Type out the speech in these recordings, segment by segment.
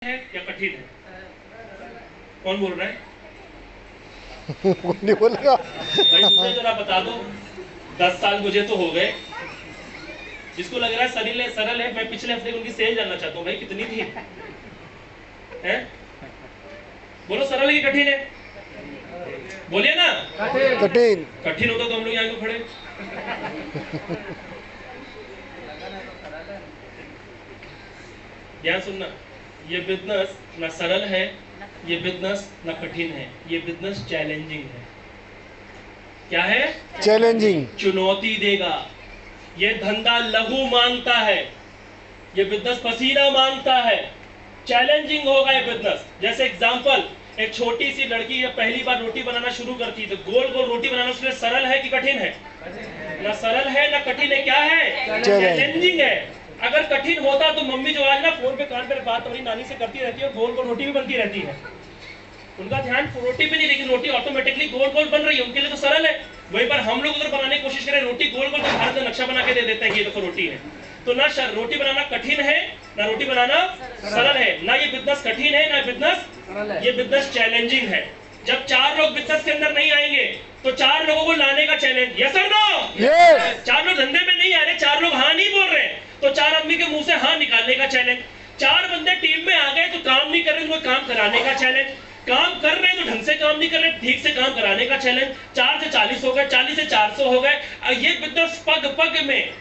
है या कठिन है? कौन बोल रहा है? नहीं बोलेगा भाई मुझे जरा बता दो, 10 साल मुझे तो हो गए। जिसको लग रहा है सरल है, मैं पिछले हफ्ते उनकी सेल जानना चाहता हूँ भाई, कितनी थी? है? बोलो सरल है कि कठिन है? बोलिए ना। कठिन। कठिन होता तो हम लोग यहाँ क्यों खड़े? ध्यान सुनना, ये बिजनेस ना सरल है, ये बिजनेस ना कठिन है, ये बिजनेस चैलेंजिंग है। क्या है? चैलेंजिंग। चुनौती देगा। ये धंधा लघु मांगता है, ये बिजनेस पसीना मांगता है, चैलेंजिंग होगा ये बिजनेस। जैसे एग्जांपल, एक छोटी सी लड़की जब पहली बार रोटी बनाना शुरू करती है तो गोल गोल रोटी बनाना उसके लिए सरल है कि कठिन है? ना सरल है ना कठिन है, क्या है? चैलेंजिंग है। अगर कठिन होता तो मम्मी जो आज ना फोन पे कान पे बात अपनी नानी से करती रहती है और गोल गोल रोटी भी बनती रहती है। उनका ध्यान रोटी पे नहीं, लेकिन रोटी ऑटोमेटिकली गोल गोल बन रही है, उनके लिए तो सरल है। वहीं पर हम लोग अगर बनाने की कोशिश करें रोटी गोल गोल, तो भारत में नक्शा बना के दे देते हैं कि ये देखो रोटी है। तो ना रोटी बनाना कठिन है ना रोटी बनाना सरल है। ना ये बिजनेस कठिन है ना बिजनेस, ये बिजनेस चैलेंजिंग है। जब 4 लोग बिजनेस के अंदर नहीं आएंगे तो 4 लोगों को लाने का चैलेंज। यस और नो? यस। 4 लोग धंधे में नहीं आ रहे, 4 लोग हाँ नहीं बोल रहे, तो 4 आदमी के मुंह से हाँ निकालने का चैलेंज। 4 बंदे टीम में आ गए तो काम नहीं कर रहे, उनको काम कराने का चैलेंज। काम कर रहे हैं तो ढंग से काम नहीं कर रहे, ठीक से काम कराने का चैलेंज। 4 से 40 हो गए, 40 से 400 हो गए। ये बिजनेस पग पग में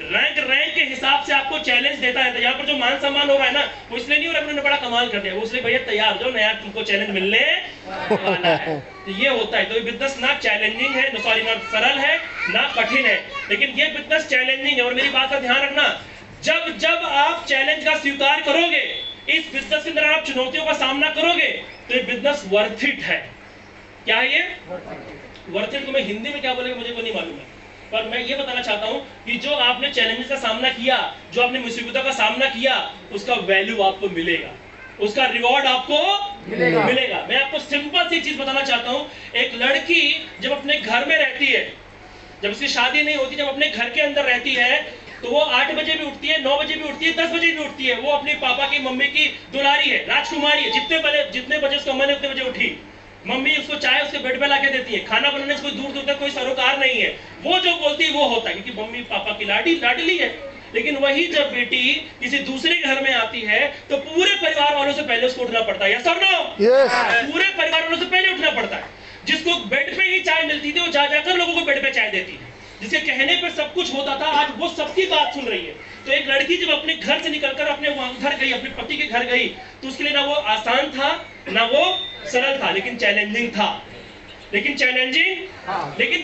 रैंक के हिसाब से आपको चैलेंज देता है। तो यहाँ पर जो मान सम्मान हो रहा है ना, वो इसलिए नहीं हो रहा उन्होंने बड़ा कमाल कर दिया, वो इसलिए भैया तैयार हो जाओ नया तुमको चैलेंज मिलने वाला है। तो ये होता है। तो ये बिजनेस ना चैलेंजिंग है, सॉरी ना सरल है ना कठिन है, लेकिन ये बिजनेस चैलेंजिंग है। और मेरी बात का ध्यान रखना, जब जब आप चैलेंज का स्वीकार करोगे, इस बिजनेस के अंदर आप चुनौतियों का सामना करोगे, तो ये बिजनेस वर्थ इट है। क्या है ये? वर्थ इट को मैं हिंदी में क्या बोलेगा मुझे को नहीं मालूम है, पर मैं ये बताना चाहता हूं कि जो आपने चैलेंजेस का सामना किया, जो आपने मुसीबतों का सामना किया, उसका वैल्यू आपको मिलेगा, उसका रिवॉर्ड आपको मिलेगा। मैं आपको सिंपल सी चीज बताना चाहता हूं। एक लड़की जब अपने घर में रहती है, जब उसकी शादी नहीं होती, जब अपने घर के अंदर रहती है, तो वो 8 बजे भी उठती है, 9 बजे भी उठती है, 10 बजे भी उठती है। वो अपने पापा की मम्मी की दुलारी है, राजकुमारी है। जितने बजे उसका मन है उतने बजे उठी। मम्मी उसको चाय उसके बेड पे लाके देती है। खाना बनाने से कोई दूर दूर तक कोई सरोकार नहीं है, वो जो बोलती है वो होता है, क्योंकि मम्मी पापा की लाडली है। लेकिन वही जब बेटी किसी दूसरे घर में आती है तो पूरे परिवार वालों से पहले उसको उठना पड़ता है। यस और नो? पूरे परिवार वालों से पहले उठना पड़ता है। जिसको बेड पे ही चाय मिलती थी, वो जा जाकर लोगों को बेड पे चाय देती है। जिसके कहने पर सब कुछ होता था, आज वो सबकी बात सुन रही है। तो एक लड़की जब अपने घर से निकलकर अपने घर गई, अपने पति के घर गई, तो उसके लिए ना वो आसान था ना वो सरल था, लेकिन चैलेंजिंग था। लेकिन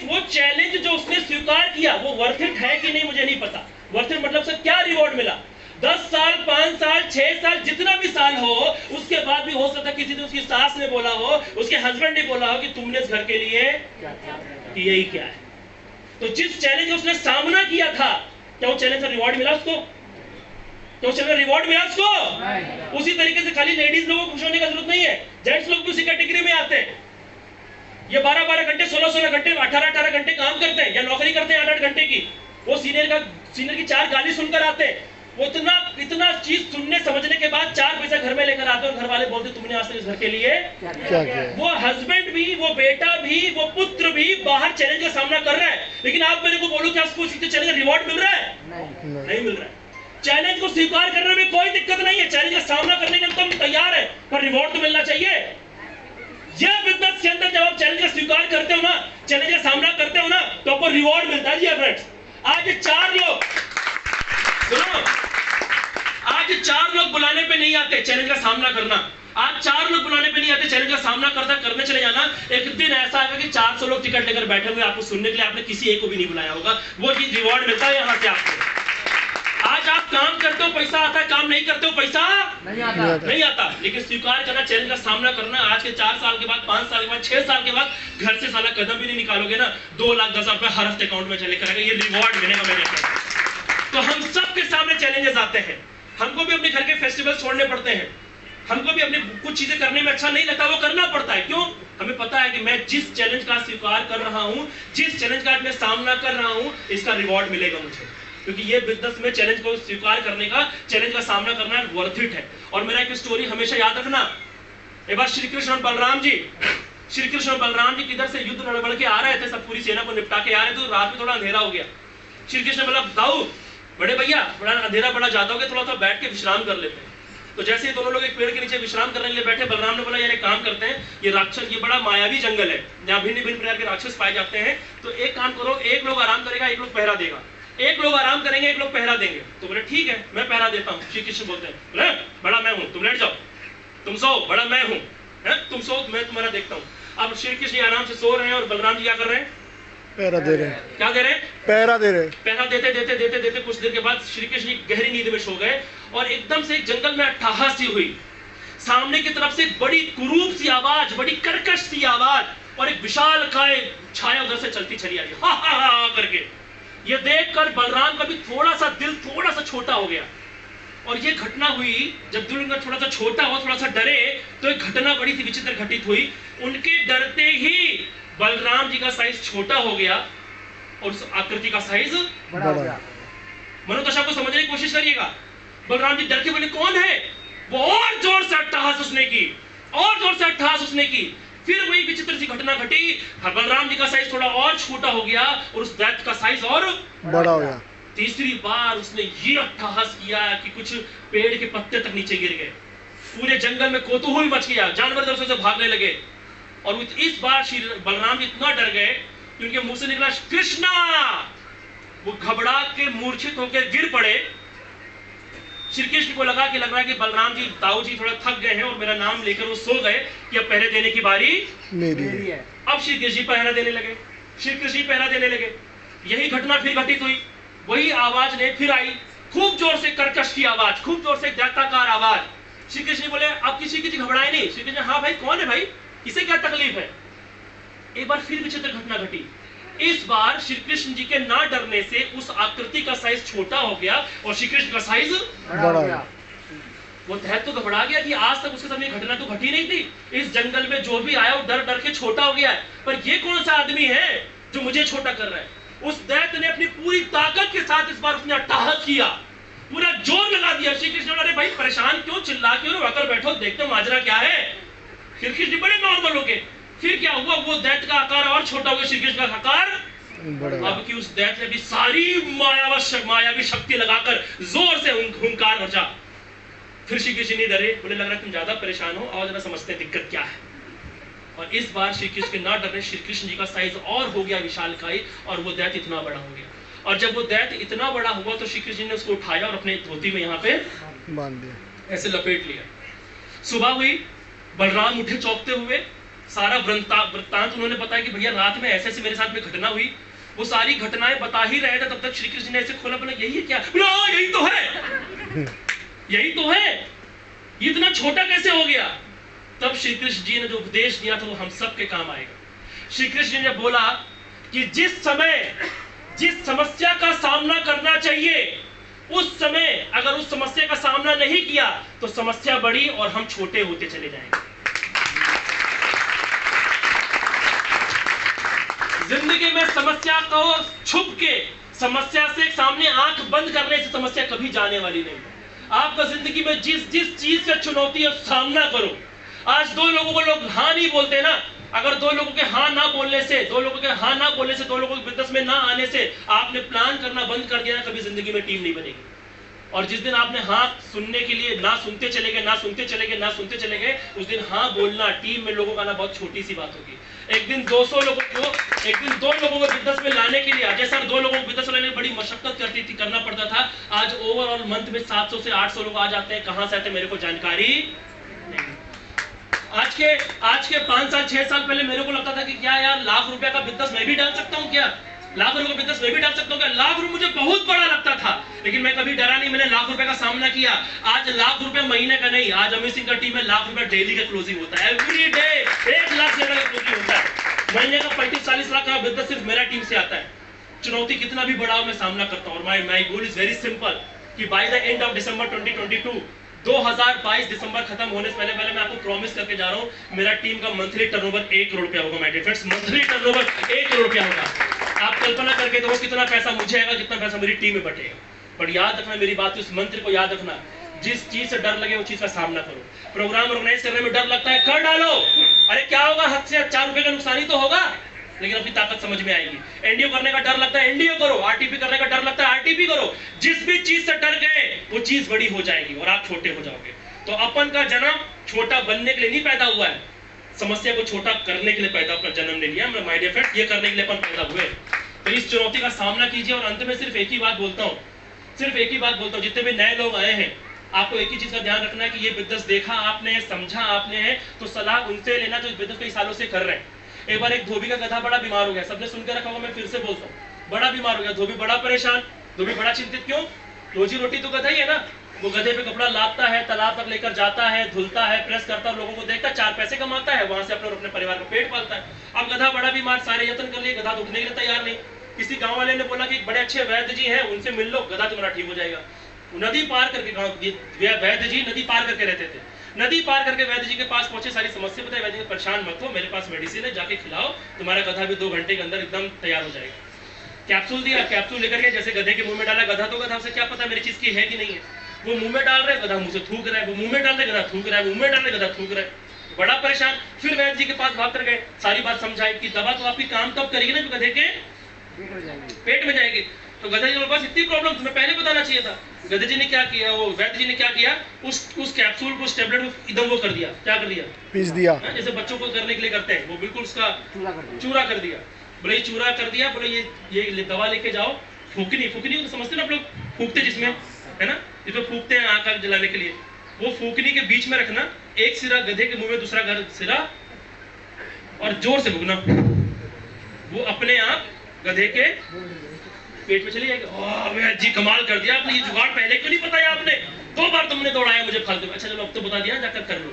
वो चैलेंज जो उसने स्वीकार किया, वो वर्थ इट है कि नहीं मुझे नहीं पता। वर्थ इट मतलब से क्या रिवॉर्ड मिला? 10 साल, 5 साल, 6 साल, जितना भी साल हो, उसके बाद भी हो सकता है किसी ने, उसकी सास ने बोला हो, उसके हस्बैंड ने बोला हो कि तुमने इस घर के लिए यही क्या है। तो जिस चैलेंज का उसने सामना किया था, क्या वो चैलेंज का रिवॉर्ड मिला उसको? क्या वो चैलेंज रिवॉर्ड मिला उसको? उसी तरीके से खाली लेडीज लोगों को खुश होने की जरूरत नहीं है, जेंट्स लोग भी उसी कैटेगरी में आते हैं। ये 12-12 घंटे, 16-16 घंटे, 18-18 घंटे काम करते हैं या नौकरी करते हैं 8-8 घंटे की। वो सीनियर की 4 गाली सुनकर आते हैं। वो इतना चीज सुनने समझने के बाद 4 पैसा घर में लेकर आते हैं और घर वाले बोलते तुमने आज तक इस घर के लिए क्या किया? वो हस्बैंड भी, वो बेटा भी, वो पुत्र भी बाहर चैलेंज का सामना कर रहा है, लेकिन आप मेरे को बोलो कि आपको चैलेंज का रिवॉर्ड मिल रहा है? नहीं मिल रहा है। चैलेंज को स्वीकार करने में कोई दिक्कत नहीं है, चैलेंज का सामना करने के लिए तुम तैयार है, पर रिवॉर्ड तो मिलना चाहिए। यह बिजनेस के अंदर जब आप चैलेंज का स्वीकार करते हो ना, चैलेंज का सामना करते हो ना, तो आपको रिवॉर्ड मिलता है। जी फ्रेंड्स, आज 4 लोग सुनो, आज 4 लोग बुलाने पे नहीं आते चैलेंज का सामना करना। आज 4 लोग बुलाने पे नहीं आते चैलेंज का सामना करने चले जाना। एक दिन ऐसा आएगा कि 400 लोग टिकट लेकर बैठे हुए आपको सुनने के लिए, आपने किसी एक को भी नहीं बुलाया होगा। वो चीज रिवॉर्ड मिलता है यहाँ से आपको। आज आप काम करते हो पैसा आता है, काम नहीं करते हो पैसा नहीं आता। लेकिन स्वीकार करना, चैलेंज का सामना करना, आज के 4 साल के बाद, 5 साल के बाद, 6 साल के बाद घर से साला कदम भी नहीं निकालोगे ना, 2,10,000 रुपए हर हफ्ते अकाउंट में चले करेगा, ये रिवॉर्ड मिलेगा मेरे। तो हम सबके सामने चैलेंजेस आते हैं। हमको भी अपने घर के फेस्टिवल छोड़ने पड़ते हैं, हमको भी अपने कुछ चीजें करने में अच्छा नहीं लगता, वो करना पड़ता है। क्यों? हमें पता है कि मैं जिस चैलेंज का स्वीकार कर रहा हूं, जिस चैलेंज का मैं सामना कर रहा हूं, इसका रिवॉर्ड मिलेगा मुझे। क्योंकि ये बिजनेस में चैलेंज को स्वीकार करने का, चैलेंज का सामना करना वर्थ इट है। और मेरा एक स्टोरी हमेशा याद रखना, एक बार श्री कृष्ण और बलराम जी, श्री कृष्ण और बलराम जी किधर से युद्ध लड़ के आ रहे थे, सब पूरी सेना को निपटा के आ रहे थे, तो रात में थोड़ा अंधेरा हो गया। श्री कृष्ण बोला, दाऊ बड़े भैया बड़ा अंधेरा बड़ा ज्यादा हो गया, थोड़ा सा बैठ के विश्राम कर लेते हैं। तो जैसे ही दोनों लोग एक पेड़ के नीचे विश्राम करने के लिए बैठे, बलराम ने बोला यार एक काम करते हैं, ये राक्षस, ये बड़ा मायावी जंगल है, यहाँ भिन्न भिन्न प्रकार के राक्षस पाए जाते हैं, तो एक काम करो, एक लोग आराम करेगा, एक लोग पहरा देगा, एक लोग आराम करेंगे, एक लोग पहरा देंगे। तो बोले ठीक है मैं पहरा देता हूँ। श्री कृष्ण बोलते हैं, बोले बड़ा मैं हूँ, तुम लेट जाओ, तुम सो, बड़ा मैं हूँ, तुम सो, मैं तुम्हारा देखता हूँ। अब श्री कृष्ण आराम से सो रहे हैं और बलराम जी क्या कर रहे हैं, पहरा दे रहे हैं। क्या दे रहे हैं, पहरा दे रहे। पहरा देते देते देते देते कुछ देर के बाद श्री कृष्ण गहरी नींद में सो गए और एकदम से एक जंगल में अट्टहास सी हुई। सामने की तरफ से बड़ी कुरूप सी आवाज, बड़ी कर्कश सी आवाज और एक विशाल काय छाया उधर से चलती चली आ रही, हा हा हा करके। ये देखकर बलराम का भी थोड़ा सा दिल थोड़ा सा छोटा हो गया। और ये घटना हुई जब दिल उनका थोड़ा सा छोटा हो, थोड़ा सा डरे, तो एक घटना बड़ी सी विचित्र घटित हुई। उनके डरते ही बलराम जी का साइज छोटा हो गया और उस आकृति का साइज बड़ा हो गया। मनोदशा को समझने की कोशिश करिएगा। बलराम जी डर के बोले कौन है, वो और जोर से अट्टहास उसने की, और जोर से अट्टहास उसने की। फिर वही विचित्र सी घटना घटी, बलराम जी का साइज थोड़ा और छोटा हो गया और उस दैत्य का साइज और बड़ा हो गया। तीसरी बार उसने ये अट्टहास किया कि कुछ पेड़ के पत्ते तक नीचे गिर गए, पूरे जंगल में कोतूहल मच गया, जानवर इधर से भागने लगे। और इस बार श्री बलराम जी इतना डर गए कि उनके मुंह से निकला कृष्णा, वो घबरा के मूर्छित होकर गिर पड़े। श्री कृष्ण को लग रहा है कि बलराम जी, ताऊ जी थोड़ा थक गए हैं और मेरा नाम लेकर वो सो गए कि अब पहरे देने की बारी मेरी है। अब श्री कृष्ण पहरा देने लगे, श्री कृष्ण पहरा देने लगे। यही घटना फिर घटित हुई, वही आवाज ने फिर आई, खूब जोर से कर्कश की आवाज, खूब जोर से दैत्याकार आवाज। श्री कृष्ण बोले अब किसी की घबराए नहीं। श्री कृष्ण, हाँ भाई कौन है भाई, इसे क्या तकलीफ है। एक बार फिर विचित्र घटना घटी। इस बार श्री कृष्ण जी के ना डरने से उस आकृति का साइज छोटा हो गया और श्री कृष्ण का साइज बड़ा हो गया। वो दैत्य तो घबरा गया कि आज तक उसके सामने घटना तो घटी नहीं थी। इस जंगल में जो भी आया वो डर डर के छोटा हो गया है, पर ये कौन सा आदमी है जो मुझे छोटा कर रहा है। उस दैत्य ने अपनी पूरी ताकत के साथ इस बार उसने अट्टहास किया, पूरा जोर लगा दिया। श्री कृष्ण, अरे भाई परेशान क्यों, चिल्ला क्यों, आकर बैठो देखते माजरा क्या है। श्री कृष्ण जी बड़े नॉर्मल हो गए। फिर क्या हुआ, वो दैत्य का आकार और छोटा हो गया, श्री कृष्ण का आकार बड़ा। अब कि उस दैत्य ने भी सारी मायावी शक्ति लगाकर जोर से हुंकार मचा। फिर श्री कृष्ण नहीं डरे, बोले लग रहा है तुम ज्यादा परेशान हो, आओ जरा समझते हैं दिक्कत क्या है। और इस बार श्री कृष्ण के ना डरने श्री कृष्ण जी का साइज और हो गया विशालकाय और वो दैत्य इतना बड़ा हो गया। और जब वो दैत्य इतना बड़ा हुआ तो श्री कृष्ण जी ने उसको उठाया और अपने धोती में यहाँ पे बांध दिया, ऐसे लपेट लिया। सुबह हुई, बलराम उठे चौंकते हुए, सारा वृत्तांत उन्होंने बताया कि भैया रात में ऐसे मेरे साथ में घटना हुई। वो सारी घटनाएं बता ही रहे थे, तब तक श्री कृष्ण ने ऐसे खोला, बोला यही है क्या, यही तो है, यही तो है, ये इतना छोटा कैसे हो गया। तब श्री कृष्ण जी ने जो उपदेश दिया था वो हम सब के काम आएगा। श्री कृष्ण ने बोला कि जिस समय जिस समस्या का सामना करना चाहिए उस समय अगर उस समस्या का सामना नहीं किया तो समस्या बढ़ी और हम छोटे होते चले जाएंगे। जिंदगी में समस्या को छुप के, समस्या से सामने आंख बंद करने से समस्या कभी जाने वाली नहीं है। आपका जिंदगी में जिस जिस चीज से चुनौती है सामना करो। आज दो लोगों को लोग हाँ नहीं बोलते ना, अगर दो लोगों के हाँ ना बोलने से, दो लोगों के हाँ ना बोलने से, दो लोगों के बिजनेस में ना आने से आपने प्लान करना बंद कर दिया ना, कभी जिंदगी में टीम नहीं बनेगी। और जिस दिन आपने हाँ सुनने के लिए ना सुनते चले गए, ना सुनते चले गए, ना सुनते चले गए, उस दिन हाँ बोलना टीम में लोगों का ना बहुत छोटी सी बात होगी। एक दिन 200 लोगों को, एक दिन 2 लोगों को बिजनेस में लाने के लिए, अजय सर 2 लोगों को बिजनेस में लाने में बड़ी मशक्कत करना पड़ता था। आज ओवरऑल मंथ में 700 से 800 लोग आ जाते हैं। कहां से आते हैं मेरे को जानकारी नहीं। आज के 5 साल 6 साल पहले मेरे को लगता था कि क्या यार लाख रुपए का बिजनेस मैं भी डाल सकता हूँ, क्या लाख रुपए का बिजनेस मैं भी डाल सकता हूँ क्या। लाख रुपए मुझे बहुत बड़ा लगता था, लेकिन मैं कभी डरा नहीं, मैंने लाख रुपए का सामना किया। आज लाख रुपए महीने का नहीं, आज अमित सिंह का टीम में लाख रुपए डेली का क्लोजिंग होता है, एवरी डे 1 लाख लेवल का क्लोजिंग होता है। महीने का 35-40 लाख का बिजनेस सिर्फ मेरा टीम से आता है। चुनौती कितना भी बड़ा हो मैं सामना करता हूँ। और my goal is very simple कि by the end of December 2022 2022 दिसंबर खत्म होने से पहले मैं आपको प्रॉमिस करके जा रहा हूं, मेरा टीम का मंथली टर्नओवर 1 करोड़ रुपया होगा। My dear friends, monthly turnover 1 crore रुपया होगा। आप कल्पना करके देखो कितना पैसा मुझे आएगा, कितना पैसा मेरी टीम में बटेगा। पर याद रखना मेरी बात, उस मंत्र को याद रखना, जिस चीज से डर लगे वो चीज का सामना करो। प्रोग्राम ऑर्गेनाइज करने में डर लगता है, कर डालो। अरे क्या होगा, हद से 4 रुपए का नुकसान ही तो होगा, लेकिन अपनी ताकत समझ में आएगी। एनडीओ करने का डर लगता है, एनडीओ करो। आरटीपी करने का डर लगता है, आरटीपी करो। जिस भी चीज से डर गए वो चीज बड़ी हो जाएगी और आप छोटे हो जाओगे। तो अपन का जन्म छोटा बनने के लिए नहीं पैदा हुआ है, समस्या को छोटा करने के लिए पैदा अपना जन्म ले लिया। माय डियर फ्रेंड, ये करने के लिए अपन पैदा हुए। तो इस चुनौती का सामना कीजिए। और अंत में सिर्फ एक ही बात बोलता हूँ, सिर्फ एक ही बात बोलता हूँ, जितने भी नए लोग आए हैं आपको एक ही चीज का ध्यान रखना है कि ये बिजनेस देखा आपने, समझा आपने है, तो सलाह उनसे लेना जो बिजनेस कई सालों से कर रहे हैं। एक बार एक धोबी का गधा बड़ा बीमार हो गया, सबने सुनकर रखा होगा, मैं फिर से बोलता हूँ, बड़ा बीमार हो गया। धोबी बड़ा परेशान, धोबी बड़ा चिंतित। क्यों? रोजी रोटी तो गधा ही है ना। वो गधे पे कपड़ा लादता है, तालाब तक लेकर जाता है, धुलता है, प्रेस करता है, लोगों को देखता है, 4 पैसे कमाता है, वहां से अपने और अपने परिवार का पेट पालता है। अब गधा बड़ा बीमार, सारे यत्न कर लिए, गधा तो उठने के लिए तैयार नहीं। किसी गांव वाले ने बोला कि बड़े अच्छे वैद्य जी हैं, उनसे मिल लो, गधा तुम्हारा ठीक हो जाएगा। नदी पार करके, गांव वैद्य जी नदी पार करके रहते थे, नदी पार करके वैद्य जी के पास पहुंचे, सारी समस्या बताई। वैद्य जी परेशान मत हो, मेरे पास मेडिसिन है, जाके खिलाओ, तुम्हारा गधा भी 2 घंटे के अंदर एकदम तैयार हो जाएगा। कैप्सूल दिया, कैप्सूल लेकर के जैसे गधे के मुंह में डाला। गधा तो गधा, उसे क्या पता मेरी चीज की है कि नहीं है। वो मुंह में डाल रहे, गधा मुंह से थूक रहा है, वो मुंह में डाल रहे, गधा थूक रहा है, मुंह में डाल रहे, गधा थूक रहा है। बड़ा परेशान। फिर वैद्य जी के पास भाग कर गए, सारी बात समझाई कि दवा तो आपकी काम तब करेगी ना जो गधे के पेट में जाएगी। तो गधे जी के पास इतनी प्रॉब्लम, तुम्हें पहले बताना चाहिए था। गधे जी ने क्या किया, वो वैद्य जी ने क्या किया, उस कैप्सूल को, उस टेबलेट को एकदम वो कर दिया। क्या कर दिया? पीस दिया। जैसे बच्चों को करने के लिए करते हैं, वो बिल्कुल उसका चूरा कर दिया। बोले चूरा कर दिया, बोले ये दवा लेके जाओ। फूकनी, फूकनी तो समझते ना आप लोग, फूकते जिसमें है ना, जिसमें फूकते हैं आग जलाने के लिए। वो फूकनी के बीच में रखना, एक सिरा गधे के मुंह में, दूसरा सिरा, और जोर से फूकना। वो अपने आप गधे के पेट में चली जाएगी। जी कमाल कर दिया आपने, ये जुगाड़ पहले क्यों नहीं बताया आपने? 2 बार तुमने दौड़ाया मुझे फालतू। अच्छा चलो अब तो बता दिया, जाकर कर लो।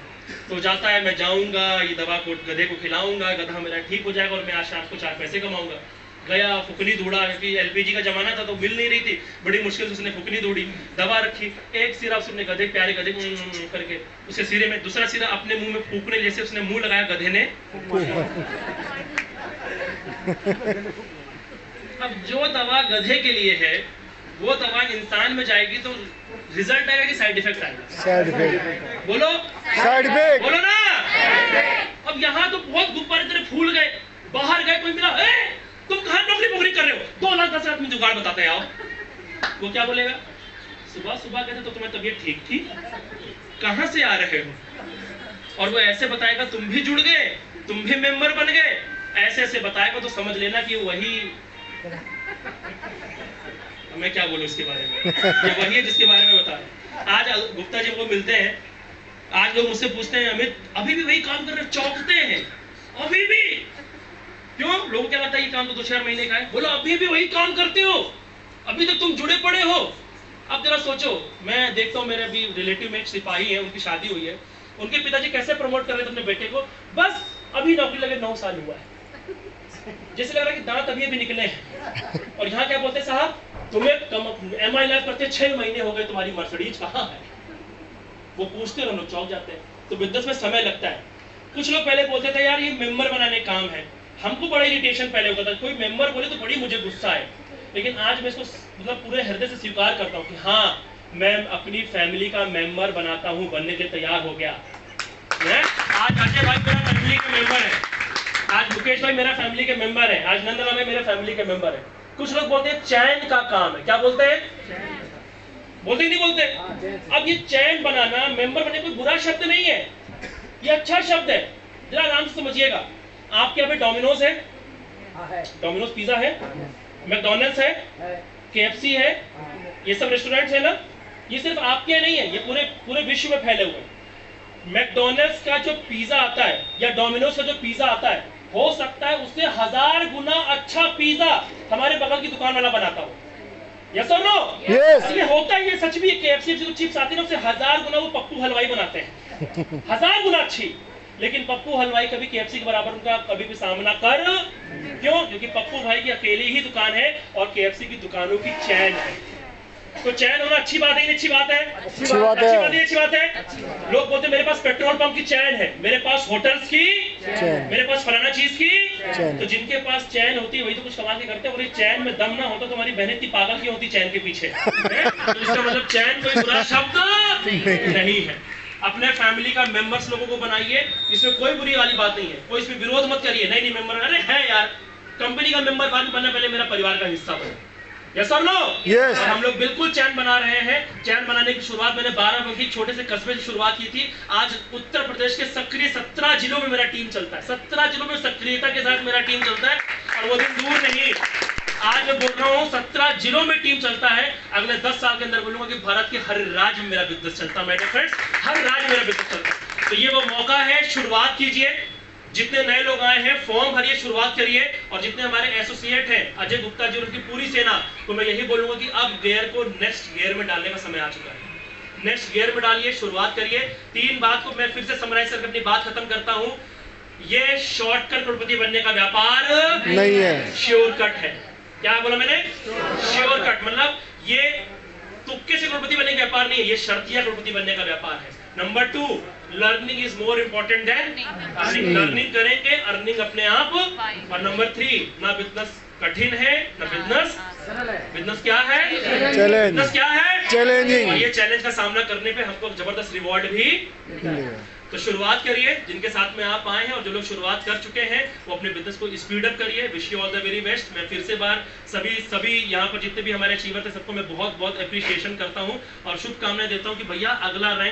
तो जाता है, मैं जाऊंगा, ये दवा को गधे को खिलाऊंगा, गधा मेरा ठीक हो जाएगा और मैं आज शाम को 4 पैसे कमाऊंगा। गया, फुकनी ढूंढा, क्योंकि एलपीजी का जमाना था तो मिल नहीं रही थी, बड़ी मुश्किल से उसने फुकनी ढूंढी, दवा रखी, एक सिरा उसने गधे, प्यारे गधे करके उसके सिरे में, दूसरा सिरा अपने मुंह में फूकने जैसे उसने मुंह लगाया, गधे ने। अब जो दवा गधे के लिए है वो दवा इंसान में जाएगी तो रिजल्ट आएगा कि साइड इफेक्ट आएगा? Side effect. बोलो साइड इफेक्ट, बोलो ना। अब यहाँ तो बहुत गुब्बारे तेरे फूल गए, बाहर गए, कोई मिला, तुम कहाँ नौकरी कर रहे हो? 2 लाख 10 आदमी जुगाड़ बताते हैं, आओ। वो क्या बोलेगा? सुबह सुबह कहते तो तुम्हारी तबीयत ठीक थी, कहाँ से आ रहे हो? और वो ऐसे बताएगा, तुम भी जुड़ गए, तुम भी मेंबर बन गए, ऐसे ऐसे बताएगा तो समझ लेना कि वही, मैं क्या बोलूं इसके बारे में, ये वही है जिसके बारे में बता रहा। आज गुप्ता जी को मिलते हैं, आज लोग मुझसे पूछते हैं, अमित अभी भी वही काम कर रहे हो? चौंकते हैं, अभी भी? क्यों? लोगों को क्या लगता है ये काम तो 2-4 महीने का है। बोलो अभी भी वही काम करते हो, अभी तक तुम जुड़े पड़े हो। अब जरा सोचो, मैं देखता हूँ मेरे अभी रिलेटिव में एक सिपाही है, उनकी शादी हुई है, उनके पिताजी कैसे प्रमोट कर रहे थे अपने बेटे को, बस अभी नौकरी लगे 9 साल हुआ है, जैसे लग रहा है कि दांत अभी निकले हैं। और यहाँ क्या बोलते हैं, साहब तुम्हें MI लाइफ करते 6 महीने हो गए, तुम्हारी मर्सिडीज कहाँ है? वो पूछते हैं, लोग चौंक जाते हैं। तो बिजनेस में समय लगता है। कुछ लोग पहले बोलते थे यार ये मेंबर बनाने काम है, हमको बड़ा इरिटेशन पहले होता था, कोई मेंबर बोले तो बड़ी मुझे गुस्सा है। लेकिन आज मैं इसको मतलब पूरे हृदय से स्वीकार करता हूँ कि हाँ, मैं अपनी फैमिली का मेंबर बनाता हूँ, बनने के तैयार हो गया। आज अजय भाई मेरा फैमिली के मेंबर है, आज मुकेश भाई मेरा फैमिली के मेंबर है, आज नंदलाल भाई मेरे फैमिली के मेंबर है। कुछ लोग बोलते हैं चैन का काम है, क्या बोलते हैं? बोलते ही नहीं बोलते। अब ये चैन बनाना, मेंबर बनने कोई बुरा शब्द नहीं है, ये अच्छा शब्द है, जरा आराम से समझिएगा। आपके यहाँ पे डोमिनोज है, डोमिनोज पिज्जा है, मैकडॉनल्ड्स है, KFC है, ये सब रेस्टोरेंट्स है ना, ये सिर्फ आपके नहीं है, ये पूरे विश्व में फैले हुए हैं। मैकडॉनल्ड्स का जो पिज्जा आता है या डोमिनोज का जो पिज्जा आता है, हो सकता है उससे 1000 गुना अच्छा पिज्जा हमारे बगल की दुकान वाला बनाता हो। यस और नो? यस। ये होता है, ये सच भी है। KFC जो चिप्स आती है ना, उससे 1000 गुना वो पप्पू हलवाई बनाते हैं, 1000 गुना अच्छी। लेकिन पप्पू हलवाई कभी KFC के बराबर उनका कभी भी सामना कर, क्यों? क्योंकि पप्पू भाई की अकेली ही दुकान है और KFC की दुकानों की चैन है। तो चैन होना अच्छी बात है, अच्छी बात है, अच्छी बात है। अच्छी बात है। लोग बोलते हैं मेरे पास पेट्रोल पंप की चैन है, मेरे पास होटल्स की चैन। मेरे पास फलाना चीज की चैन। तो जिनके पास चैन होती है वही तो कुछ कमा के करते हैं। और ये चैन में दम ना होता तो हमारी बहनें इतनी पागल क्यों होती चैन के पीछे हैं? तो इसका मतलब चैन कोई बुरा शब्द नहीं है। अपने फैमिली का मेंबर्स लोगों को बनाइए, इसमें कोई बुरी वाली बात नहीं है, कोई इसमें विरोध मत करिए। नहीं मेंबर, अरे है यार, कंपनी का मेंबर बाद में बनना, पहले मेरा परिवार का हिस्सा बने। यस और नो? Yes। और हम लोग बिल्कुल चैन बना रहे हैं। चैन बनाने की शुरुआत मैंने 12 की छोटे से कस्बे से शुरुआत की थी। आज उत्तर प्रदेश के सक्रिय 17 जिलों में मेरा टीम चलता है। 17 जिलों में सक्रियता के साथ मेरा टीम चलता है और वो दिन दूर नहीं। आज मैं बोल रहा हूँ 17 जिलों में टीम चलता है। अगले 10 साल के अंदर बोलूंगा कि भारत के हर राज्य में मेरा बिजनेस चलता है। मेरे फ्रेंड्स, हर राज्य में मेरा बिजनेस चलता है। तो ये वो मौका है, शुरुआत कीजिए। जितने नए लोग आए हैं फॉर्म भरिए, शुरुआत करिए। और जितने हमारे एसोसिएट हैं, अजय गुप्ता जी और उनकी पूरी सेना, तो मैं यही बोलूंगा कि अब गियर को नेक्स्ट गियर में डालने का समय आ चुका है। नेक्स्ट गियर में डालिए, शुरुआत करिए। 3 बात को मैं फिर से समराइज करके अपनी बात खत्म करता हूं। ये शॉर्टकट करोड़पति बनने का व्यापार नहीं है, श्योर कट है। क्या बोला मैंने? श्योर कट मतलब ये तुक्के से करोड़पति बनने का व्यापार नहीं है, ये शर्तिया करोड़पति बनने का व्यापार है। Number 2, learning is more important than earning. Learning करेंगे, अर्निंग अपने आप। और नंबर 3, ना बिजनेस कठिन है ना बिजनेस बिजनेस क्या है? चैलेंज। बिजनेस क्या है? चैलेंजिंग। और ये चैलेंज का सामना करने पे हमको जबरदस्त रिवॉर्ड भी। तो शुरुआत करिए, जिनके साथ में आप आए हैं और जो लोग शुरुआत कर चुके हैं वो अपने बिजनेस को स्पीड अप करिए। Wish you all the very best. मैं फिर से बार सभी यहाँ पर जितने भी हमारे अचीवर थे सबको मैं बहुत बहुत अप्रिशिएशन करता हूँ और शुभकामनाएं देता हूँ कि भैया अगला रैंक